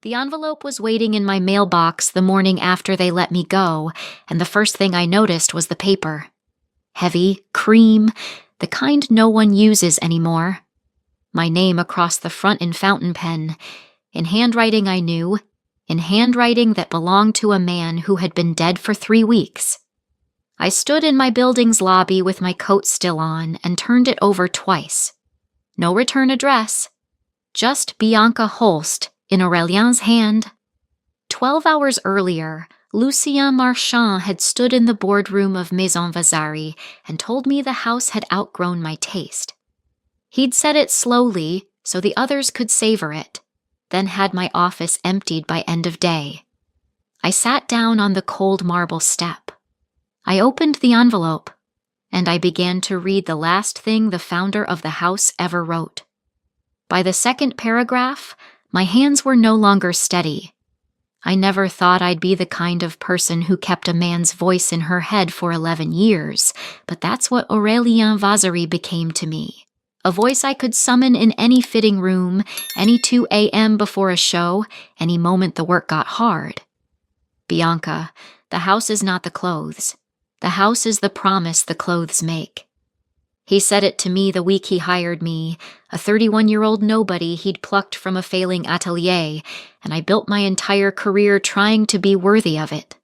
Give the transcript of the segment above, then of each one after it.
The envelope was waiting in my mailbox the morning after they let me go, and the first thing I noticed was the paper. Heavy, cream, the kind no one uses anymore. My name across the front in fountain pen, in handwriting I knew, in handwriting that belonged to a man who had been dead for 3 weeks. I stood in my building's lobby with my coat still on and turned it over twice. No return address, just Bianca Holst in Aurelien's hand. 12 hours earlier, Lucien Marchand had stood in the boardroom of Maison Vasari and told me the house had outgrown my taste. He'd said it slowly so the others could savor it, then had my office emptied by end of day. I sat down on the cold marble step. I opened the envelope, and I began to read the last thing the founder of the house ever wrote. By the second paragraph, my hands were no longer steady. I never thought I'd be the kind of person who kept a man's voice in her head for 11 years, but that's what Aurélien Vasari became to me. A voice I could summon in any fitting room, any 2 a.m. before a show, any moment the work got hard. Bianca, the house is not the clothes. The house is the promise the clothes make. He said it to me the week he hired me, a 31-year-old nobody he'd plucked from a failing atelier, and I built my entire career trying to be worthy of it.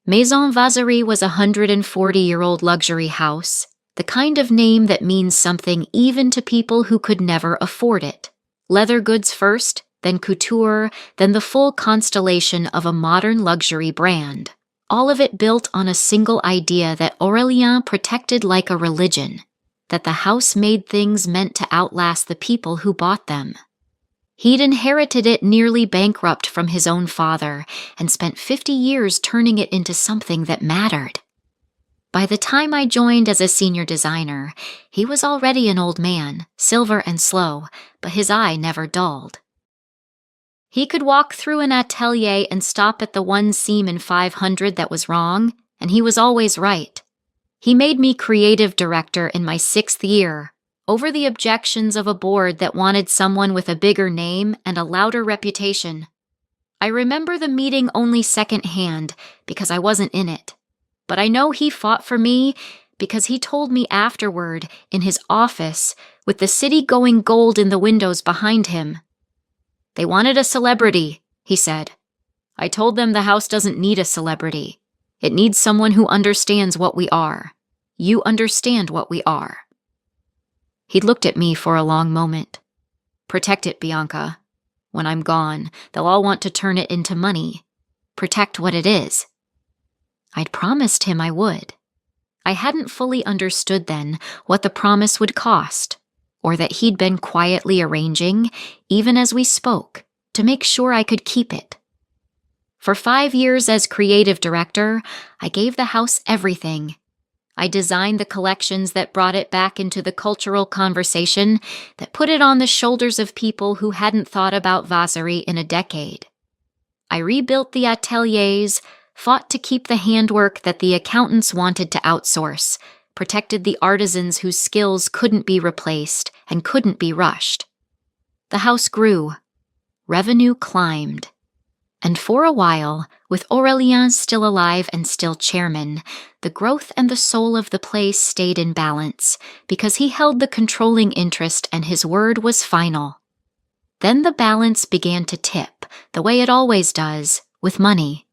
Maison Vasari was a 140-year-old luxury house, the kind of name that means something even to people who could never afford it. Leather goods first, then couture, then the full constellation of a modern luxury brand. All of it built on a single idea that Aurélien protected like a religion, that the house made things meant to outlast the people who bought them. He'd inherited it nearly bankrupt from his own father and spent 50 years turning it into something that mattered. By the time I joined as a senior designer, he was already an old man, silver and slow, but his eye never dulled. He could walk through an atelier and stop at the one seam in 500 that was wrong, and he was always right. He made me creative director in my 6th year, over the objections of a board that wanted someone with a bigger name and a louder reputation. I remember the meeting only secondhand because I wasn't in it, but I know he fought for me because he told me afterward in his office with the city going gold in the windows behind him. They wanted a celebrity, he said. I told them the house doesn't need a celebrity. It needs someone who understands what we are. You understand what we are. He looked at me for a long moment. Protect it, Bianca. When I'm gone, they'll all want to turn it into money. Protect what it is. I'd promised him I would. I hadn't fully understood then what the promise would cost, or that he'd been quietly arranging, even as we spoke, to make sure I could keep it. For 5 years as creative director, I gave the house everything. I designed the collections that brought it back into the cultural conversation, that put it on the shoulders of people who hadn't thought about Vasari in a decade. I rebuilt the ateliers, fought to keep the handwork that the accountants wanted to outsource, protected the artisans whose skills couldn't be replaced and couldn't be rushed. The house grew. Revenue climbed. And for a while, with Aurélien still alive and still chairman, the growth and the soul of the place stayed in balance because he held the controlling interest and his word was final. Then the balance began to tip, the way it always does, with money.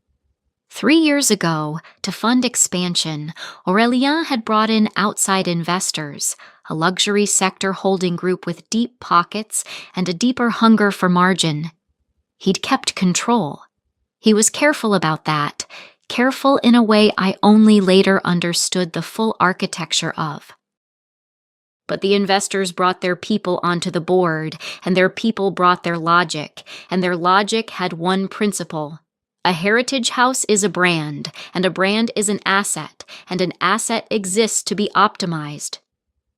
3 years ago, to fund expansion, Aurélien had brought in outside investors, a luxury sector holding group with deep pockets and a deeper hunger for margin. He'd kept control. He was careful about that, careful in a way I only later understood the full architecture of. But the investors brought their people onto the board, and their people brought their logic, and their logic had one principle. A heritage house is a brand, and a brand is an asset, and an asset exists to be optimized.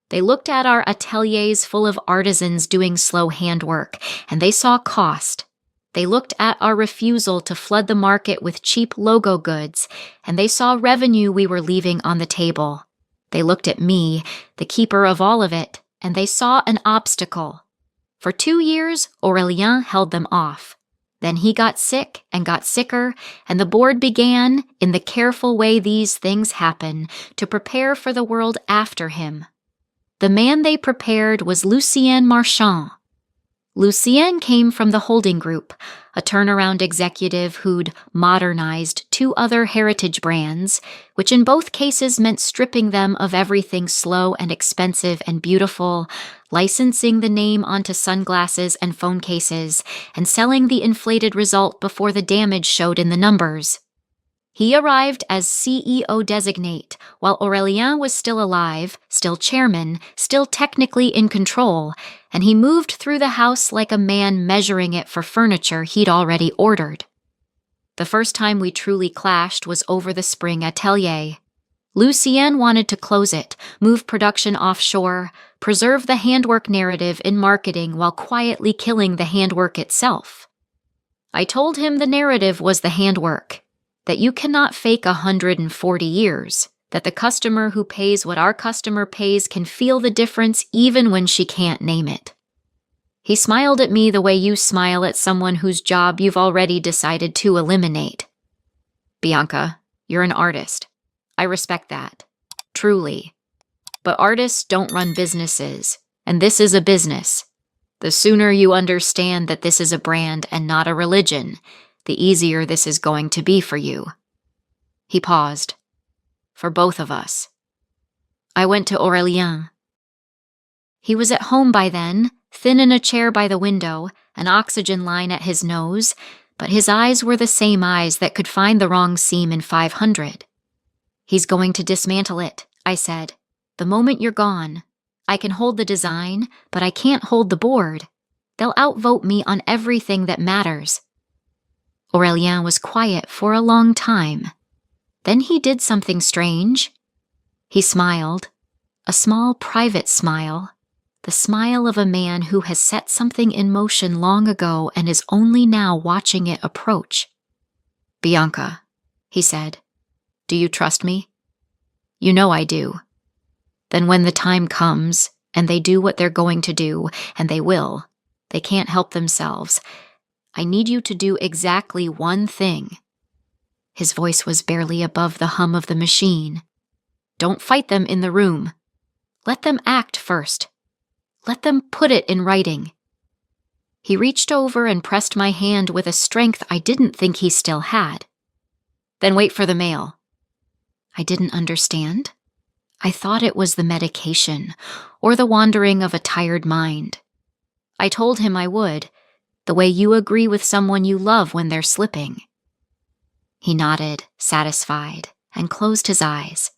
They looked at our ateliers full of artisans doing slow handwork, and they saw cost. They looked at our refusal to flood the market with cheap logo goods, and they saw revenue we were leaving on the table. They looked at me, the keeper of all of it, and they saw an obstacle. For 2 years, Aurélien held them off. Then he got sick and got sicker, and the board began, in the careful way these things happen, to prepare for the world after him. The man they prepared was Lucien Marchand. Lucien came from the holding group, a turnaround executive who'd modernized 2 other heritage brands, which in both cases meant stripping them of everything slow and expensive and beautiful, licensing the name onto sunglasses and phone cases, and selling the inflated result before the damage showed in the numbers. He arrived as CEO designate, while Aurélien was still alive, still chairman, still technically in control, and he moved through the house like a man measuring it for furniture he'd already ordered. The first time we truly clashed was over the spring atelier. Lucien wanted to close it, move production offshore, preserve the handwork narrative in marketing while quietly killing the handwork itself. I told him the narrative was the handwork, that you cannot fake 140 years, that the customer who pays what our customer pays can feel the difference even when she can't name it. He smiled at me the way you smile at someone whose job you've already decided to eliminate. Bianca, you're an artist. I respect that. Truly. But artists don't run businesses, and this is a business. The sooner you understand that this is a brand and not a religion, the easier this is going to be for you. He paused. For both of us. I went to Aurélien. He was at home by then, thin in a chair by the window, an oxygen line at his nose, but his eyes were the same eyes that could find the wrong seam in 500. He's going to dismantle it, I said. The moment you're gone. I can hold the design, but I can't hold the board. They'll outvote me on everything that matters. Aurélien was quiet for a long time. Then he did something strange. He smiled, a small private smile, the smile of a man who has set something in motion long ago and is only now watching it approach. Bianca, he said, do you trust me? You know I do. Then when the time comes, and they do what they're going to do, and they will, they can't help themselves, I need you to do exactly one thing. His voice was barely above the hum of the machine. Don't fight them in the room. Let them act first. Let them put it in writing. He reached over and pressed my hand with a strength I didn't think he still had. Then wait for the mail. I didn't understand. I thought it was the medication, or the wandering of a tired mind. I told him I would, the way you agree with someone you love when they're slipping. He nodded, satisfied, and closed his eyes.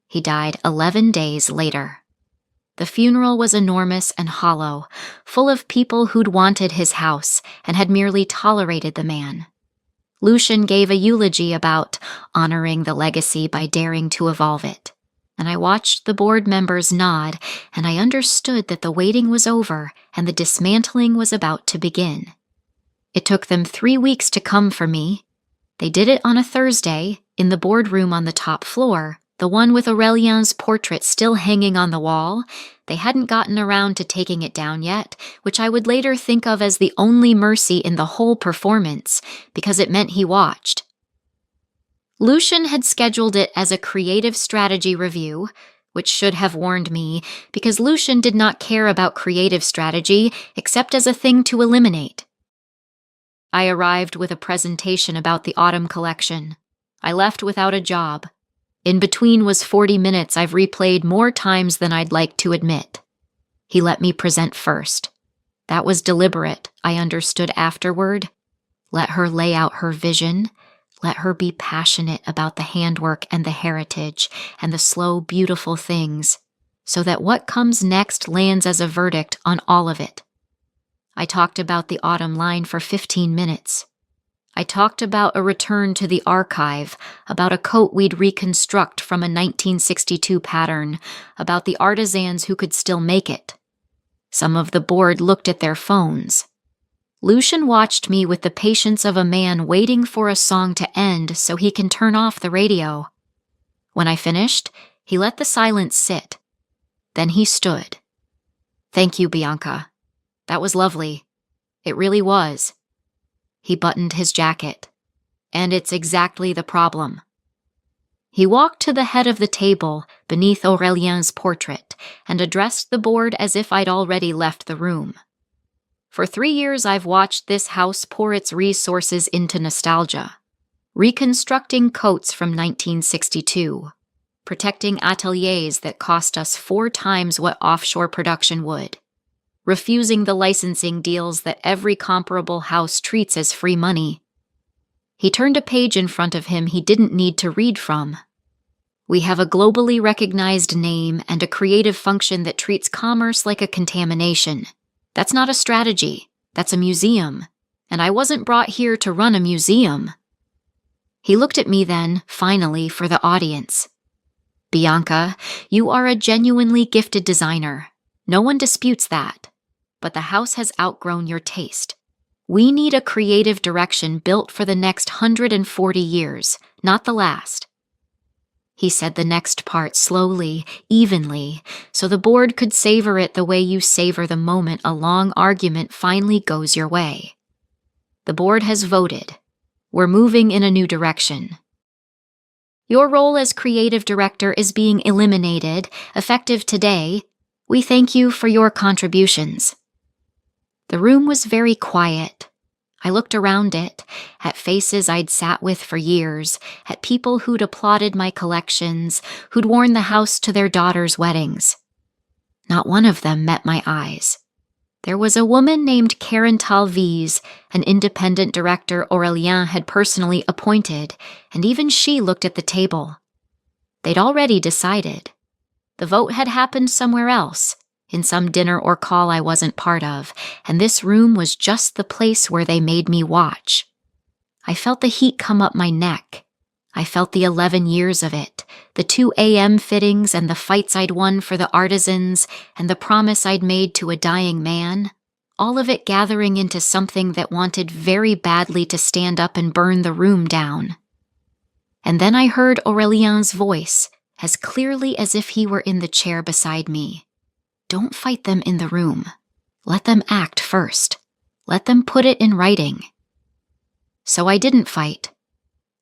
He died 11 days later. The funeral was enormous and hollow, full of people who'd wanted his house and had merely tolerated the man. Lucien gave a eulogy about honoring the legacy by daring to evolve it, and I watched the board members nod, and I understood that the waiting was over and the dismantling was about to begin. It took them 3 weeks to come for me. They did it on a Thursday, in the boardroom on the top floor, the one with Aurélien's portrait still hanging on the wall. They hadn't gotten around to taking it down yet, which I would later think of as the only mercy in the whole performance, because it meant he watched. Lucien had scheduled it as a creative strategy review, which should have warned me, because Lucien did not care about creative strategy except as a thing to eliminate. I arrived with a presentation about the autumn collection. I left without a job. In between was 40 minutes I've replayed more times than I'd like to admit. He let me present first. That was deliberate, I understood afterward. Let her lay out her vision. Let her be passionate about the handwork and the heritage and the slow, beautiful things, so that what comes next lands as a verdict on all of it. I talked about the autumn line for 15 minutes. I talked about a return to the archive, about a coat we'd reconstruct from a 1962 pattern, about the artisans who could still make it. Some of the board looked at their phones. Lucien watched me with the patience of a man waiting for a song to end so he can turn off the radio. When I finished, he let the silence sit. Then he stood. Thank you, Bianca. That was lovely. It really was. He buttoned his jacket. And it's exactly the problem. He walked to the head of the table beneath Aurelien's portrait and addressed the board as if I'd already left the room. For 3 years I've watched this house pour its resources into nostalgia, reconstructing coats from 1962, protecting ateliers that cost us 4 times what offshore production would, refusing the licensing deals that every comparable house treats as free money. He turned a page in front of him he didn't need to read from. We have a globally recognized name and a creative function that treats commerce like a contamination. That's not a strategy. That's a museum. And I wasn't brought here to run a museum. He looked at me then, finally, for the audience. Bianca, you are a genuinely gifted designer. No one disputes that. But the house has outgrown your taste. We need a creative direction built for the next 140 years, not the last. He said the next part slowly, evenly, so the board could savor it the way you savor the moment a long argument finally goes your way. The board has voted. We're moving in a new direction. Your role as creative director is being eliminated, effective today. We thank you for your contributions. The room was very quiet. I looked around it, at faces I'd sat with for years, at people who'd applauded my collections, who'd worn the house to their daughters' weddings. Not one of them met my eyes. There was a woman named Karen Talvise, an independent director Aurelien had personally appointed, and even she looked at the table. They'd already decided. The vote had happened somewhere else, in some dinner or call I wasn't part of, and this room was just the place where they made me watch. I felt the heat come up my neck. I felt the 11 years of it, the 2 a.m. fittings and the fights I'd won for the artisans and the promise I'd made to a dying man, all of it gathering into something that wanted very badly to stand up and burn the room down. And then I heard Aurelien's voice, as clearly as if he were in the chair beside me. Don't fight them in the room. Let them act first. Let them put it in writing. So I didn't fight.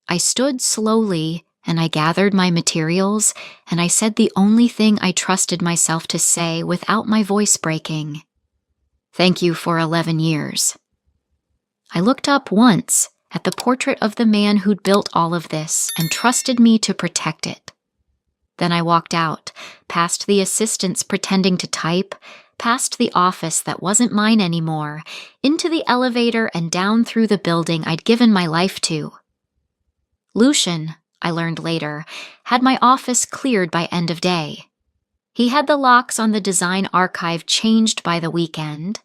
I stood slowly and I gathered my materials and I said the only thing I trusted myself to say without my voice breaking. Thank you for 11 years. I looked up once at the portrait of the man who'd built all of this and trusted me to protect it. Then I walked out, past the assistants pretending to type, past the office that wasn't mine anymore, into the elevator and down through the building I'd given my life to. Lucian, I learned later, had my office cleared by end of day. He had the locks on the design archive changed by the weekend,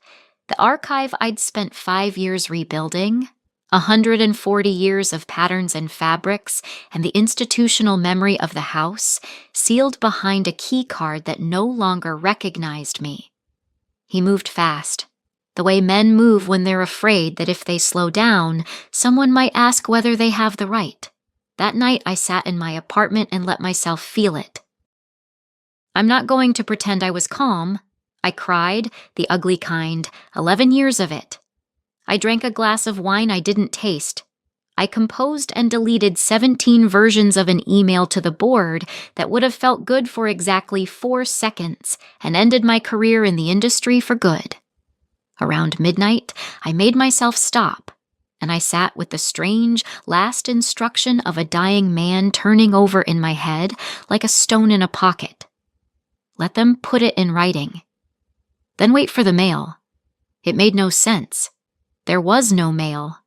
the archive I'd spent 5 years rebuilding, 140 years of patterns and fabrics, and the institutional memory of the house, sealed behind a key card that no longer recognized me. He moved fast, the way men move when they're afraid that if they slow down, someone might ask whether they have the right. That night I sat in my apartment and let myself feel it. I'm not going to pretend I was calm. I cried, the ugly kind, 11 years of it. I drank a glass of wine I didn't taste. I composed and deleted 17 versions of an email to the board that would have felt good for exactly 4 seconds and ended my career in the industry for good. Around midnight, I made myself stop, and I sat with the strange last instruction of a dying man turning over in my head like a stone in a pocket. Let them put it in writing. Then wait for the mail. It made no sense. There was no mail.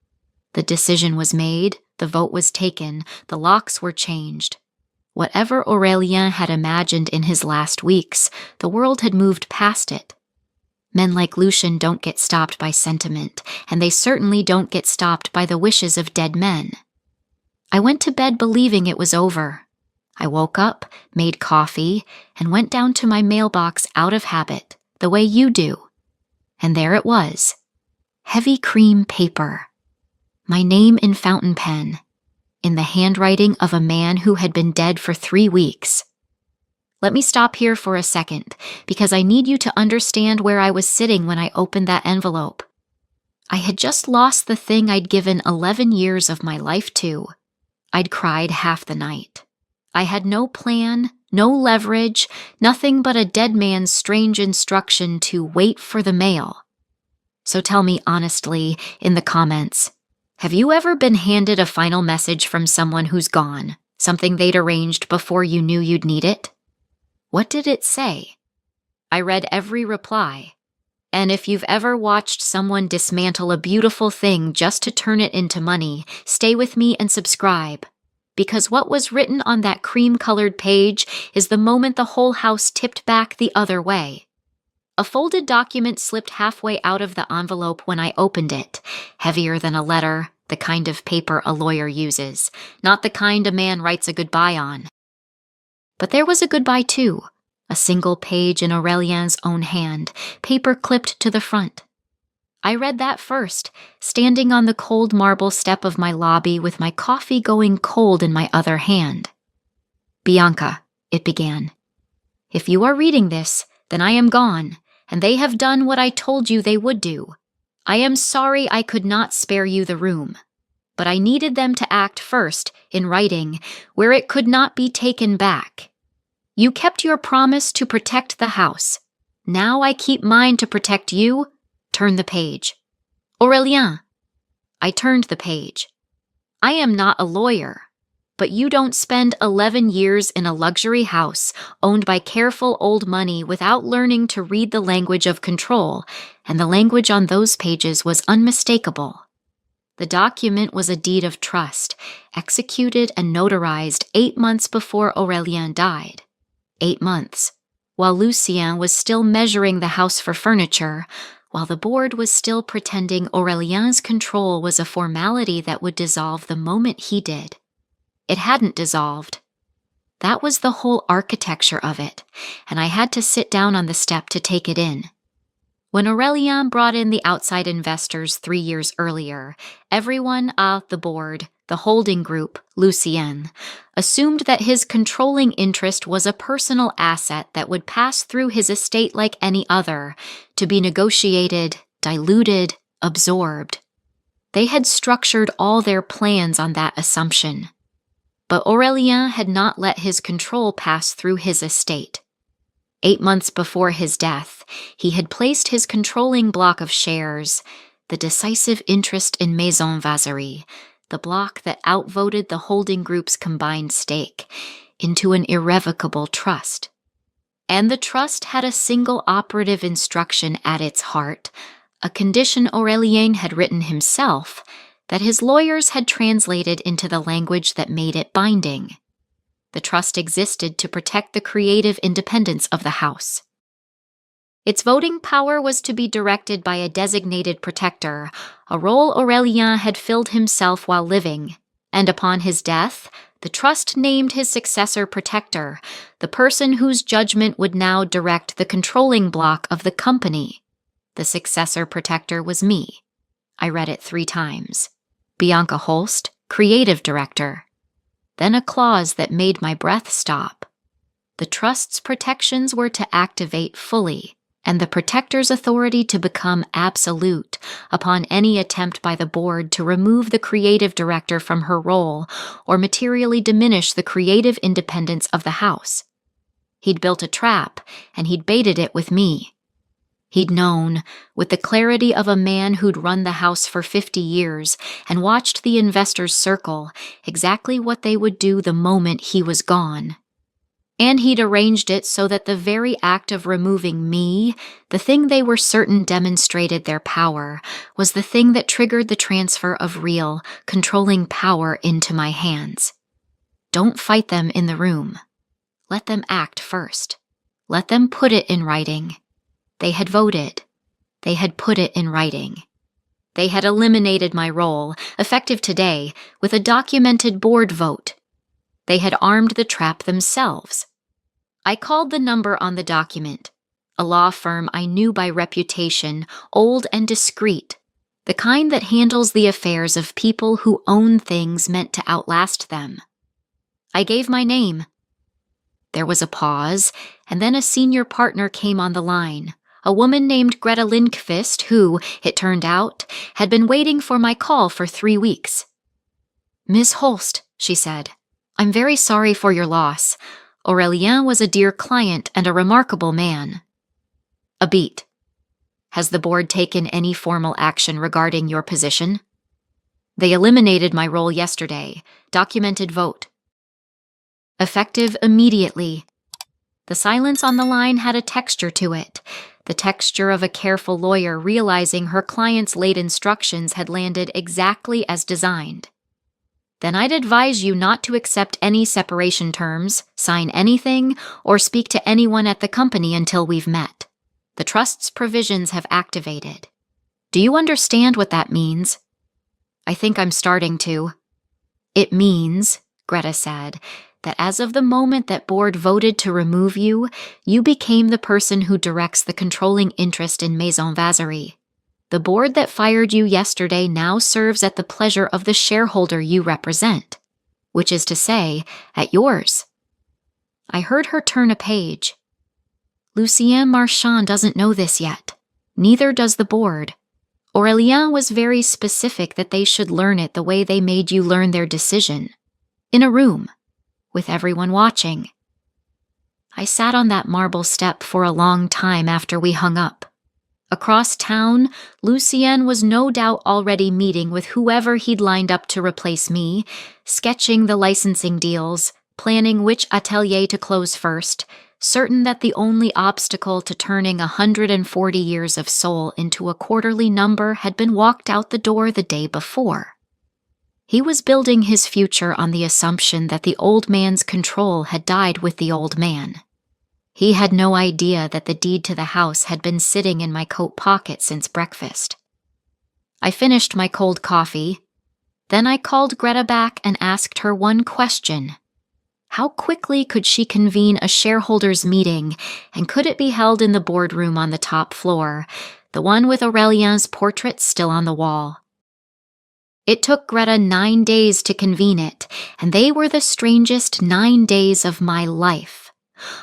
The decision was made, the vote was taken, the locks were changed. Whatever Aurelien had imagined in his last weeks, the world had moved past it. Men like Lucian don't get stopped by sentiment, and they certainly don't get stopped by the wishes of dead men. I went to bed believing it was over. I woke up, made coffee, and went down to my mailbox out of habit, the way you do. And there it was. Heavy cream paper. My name in fountain pen, in the handwriting of a man who had been dead for 3 weeks. Let me stop here for a second, because I need you to understand where I was sitting when I opened that envelope. I had just lost the thing I'd given 11 years of my life to. I'd cried half the night. I had no plan, no leverage, nothing but a dead man's strange instruction to wait for the mail. So tell me honestly in the comments, have you ever been handed a final message from someone who's gone, something they'd arranged before you knew you'd need it? What did it say? I read every reply. And if you've ever watched someone dismantle a beautiful thing just to turn it into money, stay with me and subscribe. Because what was written on that cream-colored page is the moment the whole house tipped back the other way. A folded document slipped halfway out of the envelope when I opened it, heavier than a letter, the kind of paper a lawyer uses, not the kind a man writes a goodbye on. But there was a goodbye too, a single page in Aurelien's own hand, paper clipped to the front. I read that first, standing on the cold marble step of my lobby with my coffee going cold in my other hand. Bianca, it began. If you are reading this, then I am gone, and they have done what I told you they would do. I am sorry I could not spare you the room, but I needed them to act first, in writing, where it could not be taken back. You kept your promise to protect the house. Now I keep mine to protect you. Turn the page. Aurelien. I turned the page. I am not a lawyer, but you don't spend 11 years in a luxury house owned by careful old money without learning to read the language of control, and the language on those pages was unmistakable. The document was a deed of trust, executed and notarized 8 months before Aurelien died. 8 months, while Lucien was still measuring the house for furniture, while the board was still pretending Aurelien's control was a formality that would dissolve the moment he did. It hadn't dissolved. That was the whole architecture of it, and I had to sit down on the step to take it in. When Aurelien brought in the outside investors 3 years earlier, everyone at the board, the holding group, Lucien, assumed that his controlling interest was a personal asset that would pass through his estate like any other, to be negotiated, diluted, absorbed. They had structured all their plans on that assumption. But Aurelien had not let his control pass through his estate. 8 months before his death, he had placed his controlling block of shares, the decisive interest in Maison Vazerie, the block that outvoted the holding group's combined stake, into an irrevocable trust. And the trust had a single operative instruction at its heart, a condition Aurelien had written himself, that his lawyers had translated into the language that made it binding. The trust existed to protect the creative independence of the house. Its voting power was to be directed by a designated protector, a role Aurelien had filled himself while living, and upon his death, the trust named his successor protector, the person whose judgment would now direct the controlling block of the company. The successor protector was me. I read it 3 times. Bianca Holst, creative director. Then a clause that made my breath stop. The trust's protections were to activate fully, and the protector's authority to become absolute upon any attempt by the board to remove the creative director from her role or materially diminish the creative independence of the house. He'd built a trap, and he'd baited it with me. He'd known, with the clarity of a man who'd run the house for 50 years and watched the investors circle, exactly what they would do the moment he was gone. And he'd arranged it so that the very act of removing me, the thing they were certain demonstrated their power, was the thing that triggered the transfer of real, controlling power into my hands. Don't fight them in the room. Let them act first. Let them put it in writing. They had voted. They had put it in writing. They had eliminated my role, effective today, with a documented board vote. They had armed the trap themselves. I called the number on the document, a law firm I knew by reputation, old and discreet, the kind that handles the affairs of people who own things meant to outlast them. I gave my name. There was a pause, and then a senior partner came on the line, A woman named Greta Lindqvist who, it turned out, had been waiting for my call for 3 weeks. "Miss Holst," she said, "I'm very sorry for your loss. Aurélien was a dear client and a remarkable man." A beat. "Has the board taken any formal action regarding your position?" "They eliminated my role yesterday. Documented vote." "Effective immediately." The silence on the line had a texture to it, the texture of a careful lawyer realizing her client's late instructions had landed exactly as designed. "Then I'd advise you not to accept any separation terms, sign anything, or speak to anyone at the company until we've met. The trust's provisions have activated. Do you understand what that means?" "I think I'm starting to." "It means," Greta said, "that as of the moment that board voted to remove you, you became the person who directs the controlling interest in Maison Vazerie. The board that fired you yesterday now serves at the pleasure of the shareholder you represent, which is to say, at yours." I heard her turn a page. "Lucien Marchand doesn't know this yet. Neither does the board. Aurélien was very specific that they should learn it the way they made you learn their decision. In a room, with everyone watching." I sat on that marble step for a long time after we hung up. Across town, Lucien was no doubt already meeting with whoever he'd lined up to replace me, sketching the licensing deals, planning which atelier to close first, certain that the only obstacle to turning 140 years of soul into a quarterly number had been walked out the door the day before. He was building his future on the assumption that the old man's control had died with the old man. He had no idea that the deed to the house had been sitting in my coat pocket since breakfast. I finished my cold coffee. Then I called Greta back and asked her one question. How quickly could she convene a shareholders' meeting, and could it be held in the boardroom on the top floor, the one with Aurélien's portrait still on the wall? It took Greta 9 days to convene it, and they were the strangest 9 days of my life.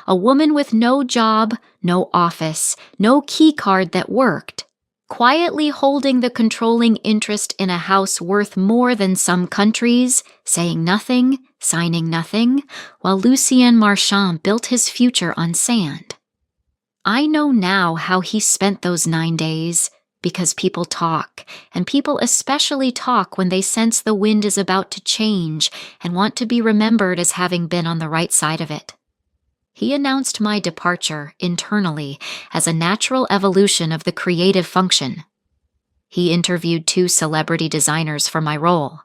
A woman with no job, no office, no key card that worked, quietly holding the controlling interest in a house worth more than some countries, saying nothing, signing nothing, while Lucien Marchand built his future on sand. I know now how he spent those 9 days, because people talk, and people especially talk when they sense the wind is about to change and want to be remembered as having been on the right side of it. He announced my departure internally as a natural evolution of the creative function. He interviewed 2 celebrity designers for my role.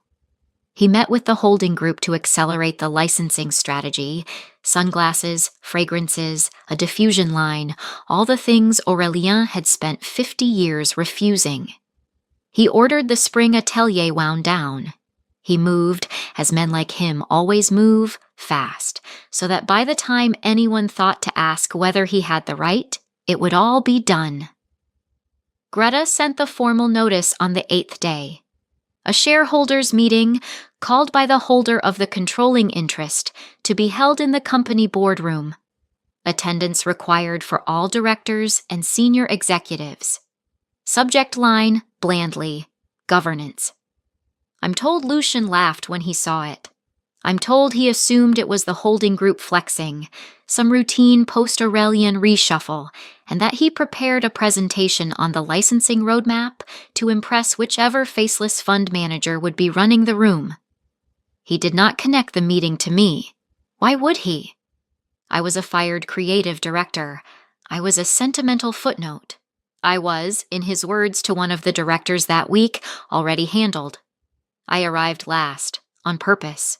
He met with the holding group to accelerate the licensing strategy, sunglasses, fragrances, a diffusion line, all the things Aurélien had spent 50 years refusing. He ordered the spring atelier wound down. He moved, as men like him always move, fast, so that by the time anyone thought to ask whether he had the right, it would all be done. Greta sent the formal notice on the 8th day. A shareholders' meeting, called by the holder of the controlling interest, to be held in the company boardroom. Attendance required for all directors and senior executives. Subject line, blandly, governance. I'm told Lucien laughed when he saw it. I'm told he assumed it was the holding group flexing, some routine post-Aurélien reshuffle, and that he prepared a presentation on the licensing roadmap to impress whichever faceless fund manager would be running the room. He did not connect the meeting to me. Why would he? I was a fired creative director. I was a sentimental footnote. I was, in his words to one of the directors that week, already handled. I arrived last, on purpose.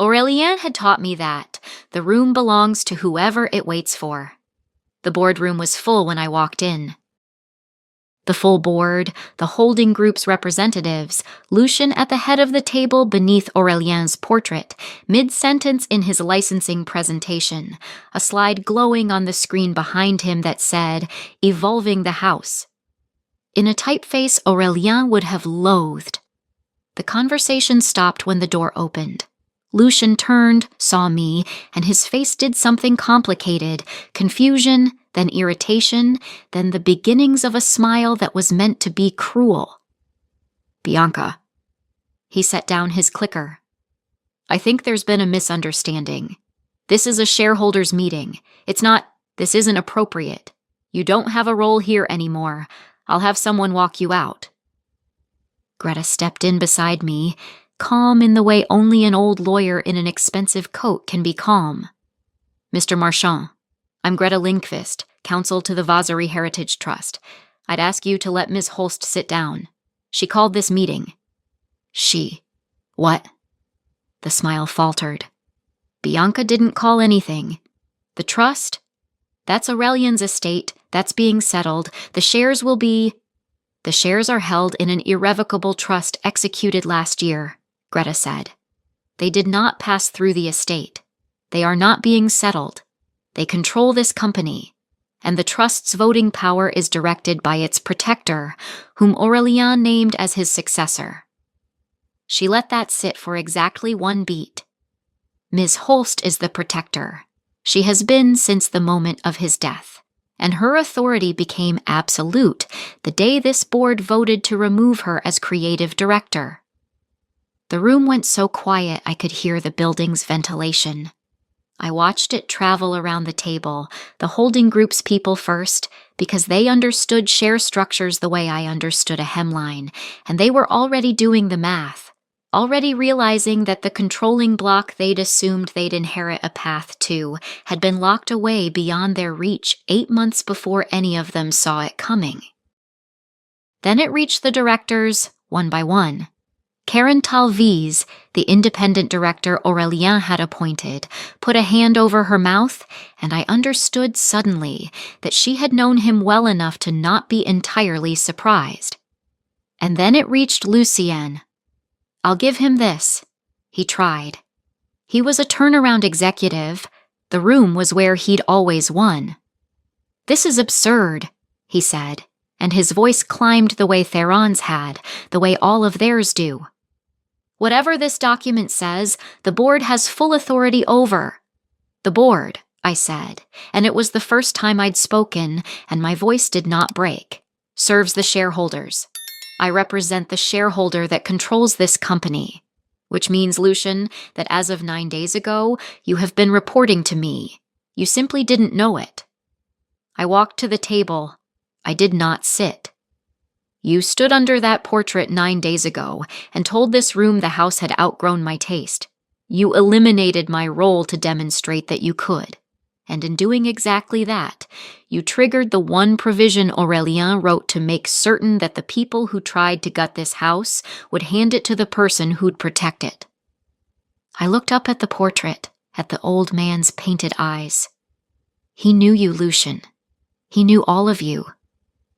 Aurélien had taught me that the room belongs to whoever it waits for. The boardroom was full when I walked in. The full board, the holding group's representatives, Lucien at the head of the table beneath Aurélien's portrait, mid-sentence in his licensing presentation, a slide glowing on the screen behind him that said, "Evolving the House." In a typeface Aurélien would have loathed. The conversation stopped when the door opened. Lucian turned, saw me, and his face did something complicated. Confusion, then irritation, then the beginnings of a smile that was meant to be cruel. "Bianca." He set down his clicker. "I think there's been a misunderstanding. This is a shareholders' meeting. This isn't appropriate. You don't have a role here anymore. I'll have someone walk you out." Greta stepped in beside me, calm in the way only an old lawyer in an expensive coat can be calm. "Mr. Marchand, I'm Greta Lindqvist, counsel to the Vasari Heritage Trust. I'd ask you to let Ms. Holst sit down. She called this meeting." "She? What?" The smile faltered. "Bianca didn't call anything. The trust? That's Aurelian's estate. That's being settled. The shares are held in an irrevocable trust executed last year," Greta said. "They did not pass through the estate. They are not being settled. They control this company, and the trust's voting power is directed by its protector, whom Aurelien named as his successor." She let that sit for exactly one beat. "Ms. Holst is the protector. She has been since the moment of his death, and her authority became absolute the day this board voted to remove her as creative director." The room went so quiet I could hear the building's ventilation. I watched it travel around the table, the holding group's people first, because they understood share structures the way I understood a hemline, and they were already doing the math, already realizing that the controlling block they'd assumed they'd inherit a path to had been locked away beyond their reach 8 months before any of them saw it coming. Then it reached the directors, one by one. Karen Talviz, the independent director Aurelien had appointed, put a hand over her mouth, and I understood suddenly that she had known him well enough to not be entirely surprised. And then it reached Lucien. I'll give him this. He tried. He was a turnaround executive. The room was where he'd always won. "This is absurd," he said, and his voice climbed the way Theron's had, the way all of theirs do. "Whatever this document says, the board has full authority over." "The board," I said, and it was the first time I'd spoken, and my voice did not break, "serves the shareholders. I represent the shareholder that controls this company, which means, Lucian, that as of 9 days ago, you have been reporting to me. You simply didn't know it." I walked to the table. I did not sit. "You stood under that portrait 9 days ago and told this room the house had outgrown my taste. You eliminated my role to demonstrate that you could. And in doing exactly that, you triggered the one provision Aurelien wrote to make certain that the people who tried to gut this house would hand it to the person who'd protect it." I looked up at the portrait, at the old man's painted eyes. "He knew you, Lucian. He knew all of you.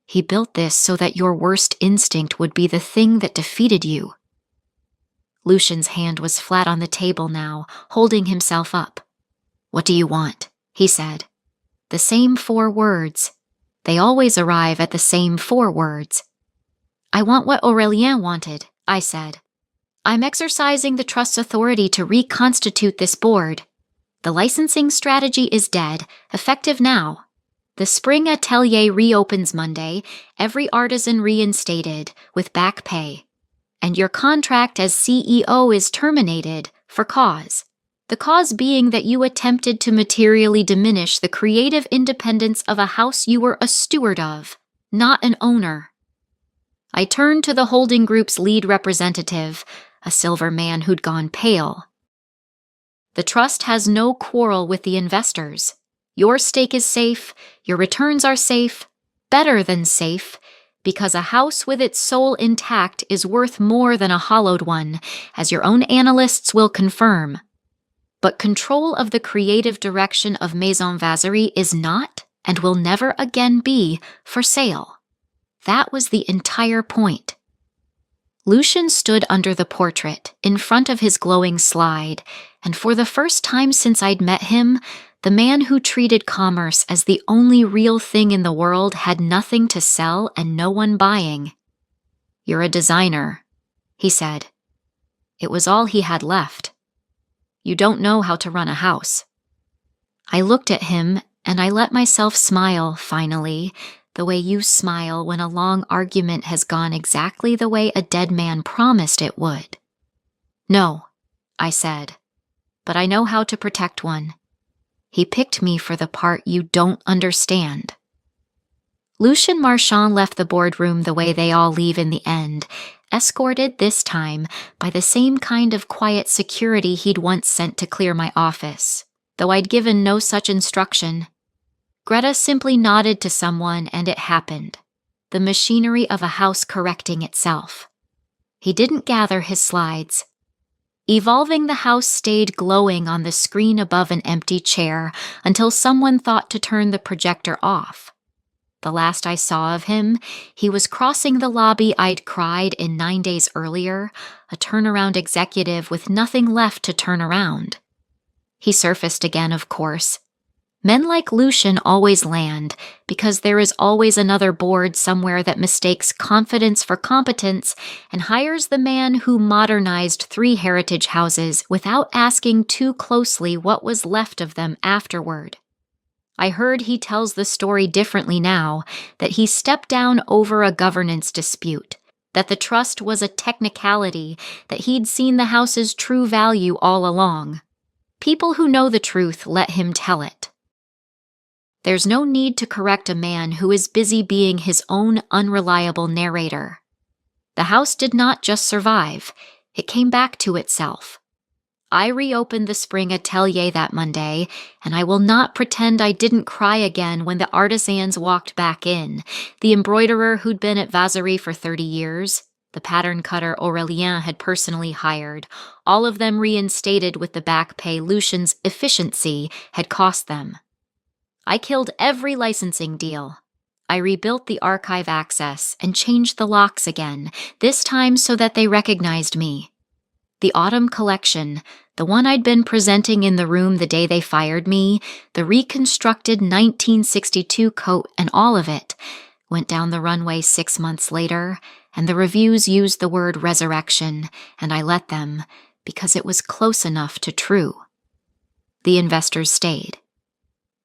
He built this so that your worst instinct would be the thing that defeated you." Lucian's hand was flat on the table now, holding himself up. "What do you want?" he said. The same 4 words. They always arrive at the same 4 words. "I want what Aurelien wanted," I said. "I'm exercising the trust's authority to reconstitute this board. The licensing strategy is dead, effective now. The spring atelier reopens Monday, every artisan reinstated, with back pay. And your contract as CEO is terminated, for cause. The cause being that you attempted to materially diminish the creative independence of a house you were a steward of, not an owner." I turned to the holding group's lead representative, a silver man who'd gone pale. "The trust has no quarrel with the investors. Your stake is safe, your returns are safe, better than safe, because a house with its soul intact is worth more than a hollowed one, as your own analysts will confirm. But control of the creative direction of Maison Vasari is not, and will never again be, for sale. That was the entire point." Lucian stood under the portrait, in front of his glowing slide, and for the first time since I'd met him, the man who treated commerce as the only real thing in the world had nothing to sell and no one buying. "You're a designer," he said. It was all he had left. You don't know how to run a house." I looked at him, and I let myself smile, finally, the way you smile when a long argument has gone exactly the way a dead man promised it would. "No," I said, "but I know how to protect one. He picked me for the part you don't understand." Lucien Marchand left the boardroom the way they all leave in the end, escorted this time by the same kind of quiet security he'd once sent to clear my office, though I'd given no such instruction. Greta simply nodded to someone and it happened, the machinery of a house correcting itself. He didn't gather his slides. Evolving the house stayed glowing on the screen above an empty chair until someone thought to turn the projector off. The last I saw of him, he was crossing the lobby I'd cried in 9 days earlier, a turnaround executive with nothing left to turn around. He surfaced again, of course. Men like Lucien always land, because there is always another board somewhere that mistakes confidence for competence and hires the man who modernized 3 heritage houses without asking too closely what was left of them afterward. I heard he tells the story differently now, that he stepped down over a governance dispute, that the trust was a technicality, that he'd seen the house's true value all along. People who know the truth let him tell it. There's no need to correct a man who is busy being his own unreliable narrator. The house did not just survive, it came back to itself. I reopened the spring atelier that Monday, and I will not pretend I didn't cry again when the artisans walked back in, the embroiderer who'd been at Vazerie for 30 years, the pattern cutter Aurélien had personally hired, all of them reinstated with the back pay Lucien's efficiency had cost them. I killed every licensing deal. I rebuilt the archive access and changed the locks again, this time so that they recognized me. The autumn collection, the one I'd been presenting in the room the day they fired me, the reconstructed 1962 coat and all of it, went down the runway 6 months later, and the reviews used the word resurrection, and I let them, because it was close enough to true. The investors stayed.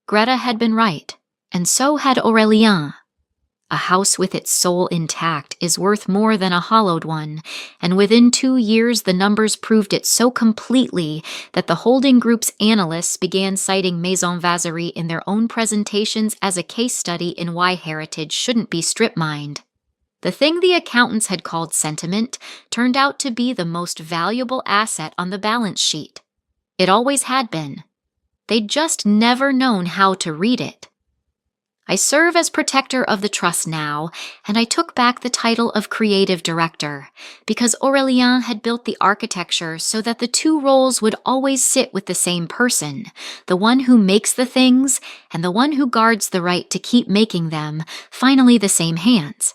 Greta had been right, and so had Aurélien. A house with its soul intact is worth more than a hollowed one, and within 2 years the numbers proved it so completely that the holding group's analysts began citing Maison Vazerie in their own presentations as a case study in why heritage shouldn't be strip-mined. The thing the accountants had called sentiment turned out to be the most valuable asset on the balance sheet. It always had been. They'd just never known how to read it. I serve as protector of the trust now, and I took back the title of creative director, because Aurélien had built the architecture so that the 2 roles would always sit with the same person, the one who makes the things and the one who guards the right to keep making them, finally the same hands.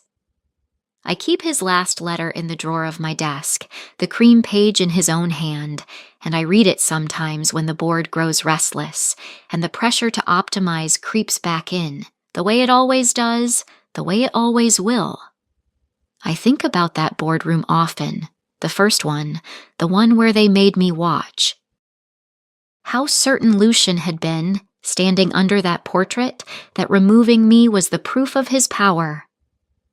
I keep his last letter in the drawer of my desk, the cream page in his own hand, and I read it sometimes when the board grows restless, and the pressure to optimize creeps back in, the way it always does, the way it always will. I think about that boardroom often, the first one, the one where they made me watch. How certain Lucien had been, standing under that portrait, that removing me was the proof of his power.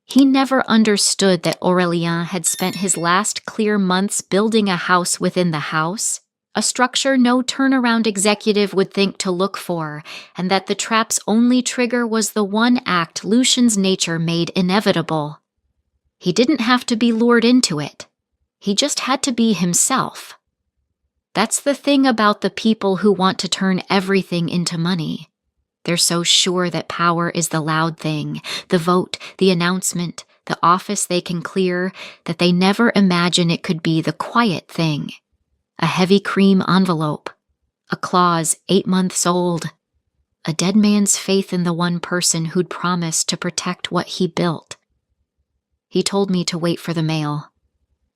He never understood that Aurélien had spent his last clear months building a house within the house, a structure no turnaround executive would think to look for, and that the trap's only trigger was the one act Lucien's nature made inevitable. He didn't have to be lured into it. He just had to be himself. That's the thing about the people who want to turn everything into money. They're so sure that power is the loud thing, the vote, the announcement, the office they can clear, that they never imagine it could be the quiet thing. A heavy cream envelope, a clause 8 months old, a dead man's faith in the one person who'd promised to protect what he built. He told me to wait for the mail.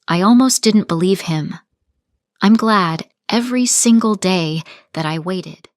I almost didn't believe him. I'm glad every single day that I waited.